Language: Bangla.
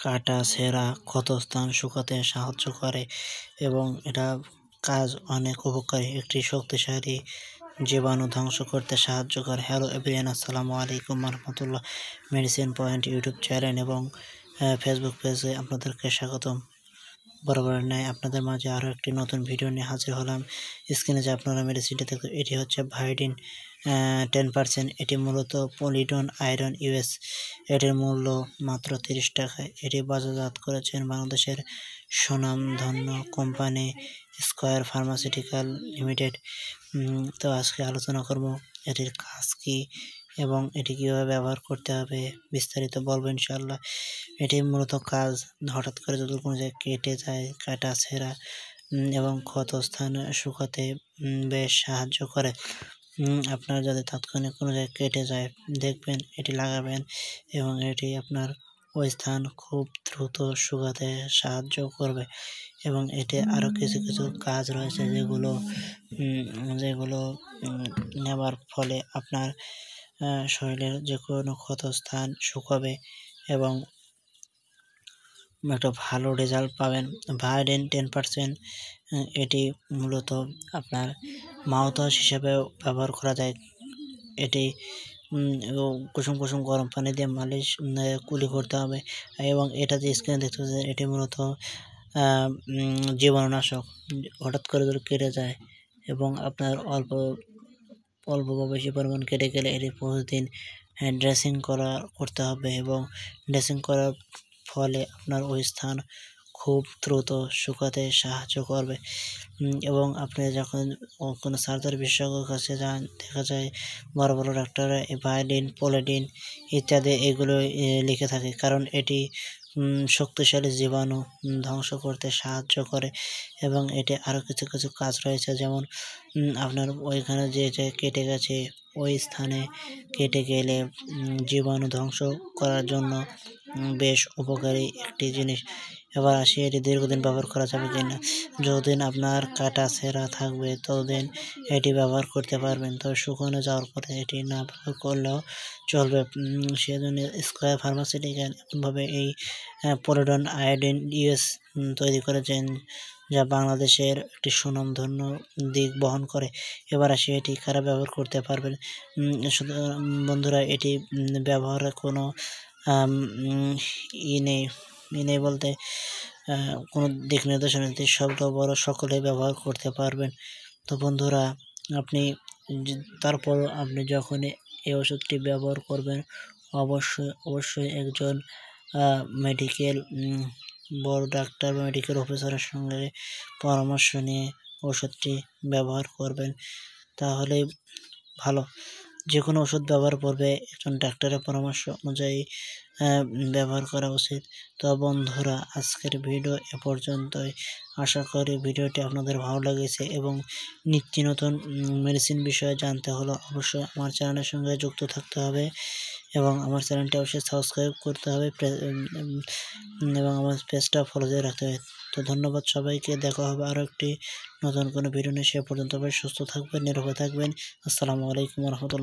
কাটা ছেঁড়া ক্ষতস্থান শুকাতে সাহায্য করে এবং এটা কাজ অনেক উপকারী। একটি শক্তিশালী জীবাণু ধ্বংস করতে সাহায্য করে। হ্যালো এভরিওয়ান, আসসালামু আলাইকুম রহমতুল্লাহ। মেডিসিন পয়েন্ট ইউটিউব চ্যানেল এবং ফেসবুক পেজে আপনাদেরকে স্বাগতম। বরাবর ন্যায় আপনাদের মাঝে আরও একটি নতুন ভিডিও নিয়ে হাজির হলাম। স্ক্রিনে যে আপনারা মেডিসিনটা দেখতে, এটি হচ্ছে ভায়োডিন 10%। এটি মূলত পলিডন আয়রন ইউএস। এটির মূল্য মাত্র 30 টাকায়। এটি বাজারজাত করেছেন বাংলাদেশের সুনামধন্য কোম্পানি স্কয়ার ফার্মাসিউটিক্যাল লিমিটেড। তো আজকে আলোচনা করব এটির কাজ কী এবং এটি কীভাবে ব্যবহার করতে হবে, বিস্তারিত বলবো ইনশাআল্লাহ। এটি মূলত কাজ হঠাৎ করে যদি কোনো জায়গায় কেটে যায়, কাটা ছেঁড়া এবং ক্ষতস্থান শুকাতে বেশ সাহায্য করে। আপনার যদি তাৎক্ষণিক কোনো জায়গায় কেটে যায়, দেখবেন এটি লাগাবেন এবং এটি আপনার ওই স্থান খুব দ্রুত শুকাতে সাহায্য করবে। এবং এতে আরও কিছু কিছু কাজ রয়েছে যেগুলো নেওয়ার ফলে আপনার শরীরের যে কোনো ক্ষতস্থান শুকাবে এবং একটা ভালো রেজাল্ট পাবেন। ভায়োডিন 10% এটি মূলত আপনার মাউথওয়াশ হিসেবেও ব্যবহার করা যায়। এটি কুসুম কুসুম গরম পানি দিয়ে মালিশ কুলি করতে হবে এবং এটা যে স্ক্রিনে দেখতে পাচ্ছেন, এটি মূলত জীবাণুনাশক। হঠাৎ করে যদি কেটে যায় এবং আপনার অল্প বা বেশি পরিমাণ কেটে গেলে এটি প্রতিদিন ড্রেসিং করতে হবে এবং ড্রেসিং করার ফলে আপনার ওই স্থান খুব দ্রুত শুকাতে সাহায্য করবে। এবং আপনি যখন কোনো সার্জারি বিশেষজ্ঞের কাছে যান, দেখা যায় বড় বড় ডাক্তাররা ভায়োডিন, পলিডিন ইত্যাদি এগুলো লিখে থাকে, কারণ এটি শক্তিশালী জীবাণু ধ্বংস করতে সাহায্য করে এবং এটি আরও কিছু কিছু কাজ রয়েছে। যেমন আপনার ওইখানে যে কেটে গেছে ওই স্থানে কেটে গেলে জীবাণু ধ্বংস করার জন্য বেশ উপকারী একটি জিনিস। এবার আসি, এটি দীর্ঘদিন ব্যবহার করা যাবে কিনা। যতদিন আপনার কাটা ছেঁড়া থাকবে ততদিন এটি ব্যবহার করতে পারবেন, তবে শুকনো যাওয়ার পরে এটি না ব্যবহার করলেও চলবে। সেজন্য স্কয়ার ফার্মাসিউটিক্যাল এমনভাবে এই পলিডন আয়োডিন ইউএস তৈরি করেছেন, যা বাংলাদেশের একটি সুনামধন্য দিক বহন করে। এবার আসি, এটি কারা ব্যবহার করতে পারবেন। বন্ধুরা, এটি ব্যবহারের কোনো নেই বলতে কোনো দিক নির্দেশনা নেই, ছোট বড় সকলে ব্যবহার করতে পারবেন। তো বন্ধুরা, আপনি যখন এই ওষুধটি ব্যবহার করবেন, অবশ্যই একজন বড় ডাক্তার বা মেডিকেল অফিসারের সঙ্গে পরামর্শ নিয়ে ওষুধটি ব্যবহার করবেন, তাহলে ভালো। যে কোনো ওষুধ ব্যবহার করবে একজন ডাক্তারের পরামর্শ অনুযায়ী ব্যবহার করা উচিত। তো বন্ধুরা, আজকের ভিডিও এ পর্যন্তই। আশা করি ভিডিওটি আপনাদের ভালো লেগেছে এবং নিত্য নতুন মেডিসিন বিষয়ে জানতে হলে অবশ্যই আমার চ্যানেলের সঙ্গে যুক্ত থাকতে হবে এবং আমার চ্যানেলটি অবশ্যই সাবস্ক্রাইব করতে হবে এবং আমার পেজটা ফলো দিয়ে রাখতে হবে। তো ধন্যবাদ সবাইকে। দেখা হবে আরও একটি নতুন কোনো ভিডিও নিয়ে। সে পর্যন্ত সুস্থ থাকবেন, নিরাপদে থাকবেন। আসসালামু আলাইকুম রহমতুল্লাহ।